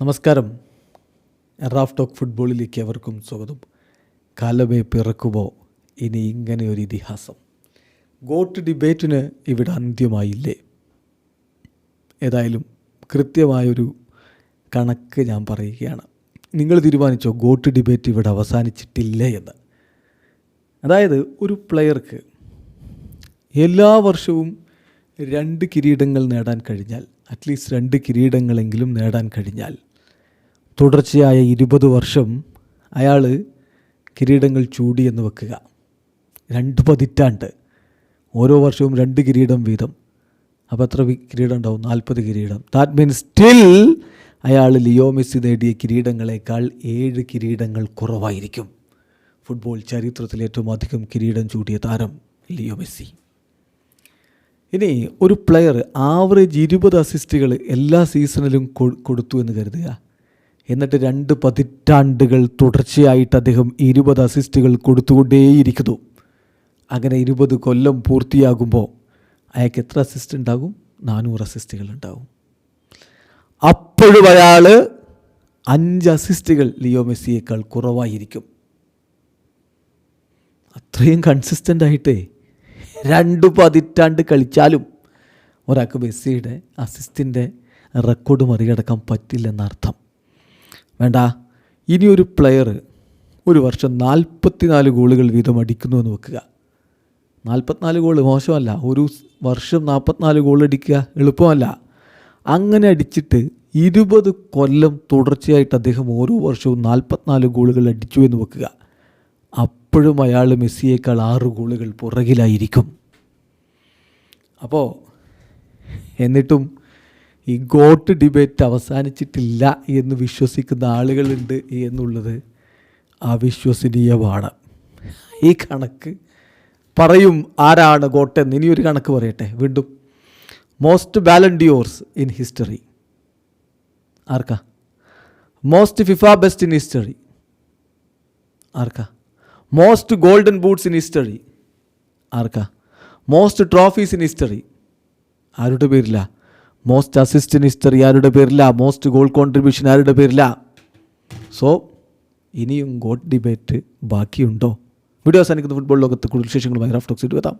നമസ്കാരം. Raf talk ഫുട്ബോളിലേക്ക് അവർക്കും സ്വാഗതം. കാലമേ പിറക്കുമോ ഇനി ഇങ്ങനെ ഒരു ഇതിഹാസം? ഗോട്ട് ഡിബേറ്റിന് ഇവിടെ അന്ത്യമായില്ലേ? ഏതായാലും കൃത്യമായൊരു കണക്ക് ഞാൻ പറയുകയാണ്. നിങ്ങൾ തീരുമാനിച്ചോ ഗോട്ട് ഡിബേറ്റ് ഇവിടെ അവസാനിച്ചിട്ടില്ല എന്ന്? അതായത് ഒരു പ്ലെയർക്ക് എല്ലാ വർഷവും 2 കിരീടങ്ങൾ നേടാൻ കഴിഞ്ഞാൽ, അറ്റ്ലീസ്റ്റ് 2 കിരീടങ്ങളെങ്കിലും നേടാൻ കഴിഞ്ഞാൽ, തുടർച്ചയായ 20 വർഷം അയാൾ കിരീടങ്ങൾ ചൂടിയെന്ന് വെക്കുക. 2 പതിറ്റാണ്ട് ഓരോ വർഷവും 2 കിരീടം വീതം. അപ്പോൾ എത്ര കിരീടം ഉണ്ടാവും? 40 കിരീടം. ദാറ്റ് മീൻസ് സ്റ്റിൽ അയാൾ ലിയോ മെസ്സി നേടിയ കിരീടങ്ങളെക്കാൾ 7 കിരീടങ്ങൾ കുറവായിരിക്കും. ഫുട്ബോൾ ചരിത്രത്തിൽ ഏറ്റവും അധികം കിരീടം ചൂടിയ താരം ലിയോ മെസ്സി. ഇനി ഒരു പ്ലെയർ ആവറേജ് 20 അസിസ്റ്റുകൾ എല്ലാ സീസണിലും കൊടുത്തു എന്ന് കരുതുക. എന്നിട്ട് 2 പതിറ്റാണ്ടുകൾ തുടർച്ചയായിട്ട് അദ്ദേഹം 20 അസിസ്റ്റുകൾ കൊടുത്തുകൊണ്ടേയിരിക്കുന്നു. അങ്ങനെ 20 കൊല്ലം പൂർത്തിയാകുമ്പോൾ അയാൾക്ക് എത്ര അസിസ്റ്റ് ഉണ്ടാകും? 400 അസിസ്റ്റുകൾ ഉണ്ടാകും. അപ്പോഴും അയാൾ 5 അസിസ്റ്റുകൾ ലിയോ മെസ്സിയേക്കാൾ കുറവായിരിക്കും. അത്രയും കൺസിസ്റ്റൻ്റ് ആയിട്ടേ 2 പതിറ്റാണ്ട് കളിച്ചാലും ഒരാൾക്ക് മെസ്സിയുടെ അസിസ്റ്റിൻ്റെ റെക്കോർഡ് മറികടക്കാൻ പറ്റില്ലെന്നർത്ഥം. വേണ്ട, ഇനിയൊരു പ്ലെയർ ഒരു വർഷം 44 ഗോളുകൾ വീതം അടിക്കുന്നു എന്ന് വെക്കുക. 44 ഗോൾ മോശമല്ല. ഒരു വർഷം 44 ഗോൾ അടിക്കുക എളുപ്പമല്ല. അങ്ങനെ അടിച്ചിട്ട് 20 കൊല്ലം തുടർച്ചയായിട്ട് അദ്ദേഹം ഓരോ വർഷവും 44 ഗോളുകൾ അടിച്ചു എന്ന് വെക്കുക. അപ്പോഴും അയാൾ മെസ്സിയേക്കാൾ 6 ഗോളുകൾ പുറകിലായിരിക്കും. അപ്പോൾ എന്നിട്ടും ഈ ഗോട്ട് ഡിബേറ്റ് അവസാനിച്ചിട്ടില്ല എന്ന് വിശ്വസിക്കുന്ന ആളുകളുണ്ട് എന്നുള്ളത് അവിശ്വസനീയമാണ്. ഈ കണക്ക് പറയും ആരാണ് ഗോട്ടെന്ന്. ഇനിയൊരു കണക്ക് പറയട്ടെ വീണ്ടും. Most Ballon d'Ors in history ആർക്കാ? Most FIFA best in history ആർക്കാ? Most golden boots in history ആർക്കാ? മോസ്റ്റ് ട്രോഫീസ് ഇൻ ഹിസ്റ്ററി ആരുടെ പേരില്ല? മോസ്റ്റ് അസിസ്റ്റ് ഇൻ ഹിസ്റ്ററി ആരുടെ പേരില്ല? മോസ്റ്റ് ഗോൾ കോൺട്രിബ്യൂഷൻ ആരുടെ പേരില്ല? സോ ഇനിയും ഗോട്ട് ഡിബേറ്റ് ബാക്കിയുണ്ടോ? വീഡിയോ അവസാനിക്കുന്ന ഫുട്ബോൾ ലോകത്ത് കൂടുതൽ വിശേഷങ്ങളുമായി റാഫ് ടോക്സ് എത്താം.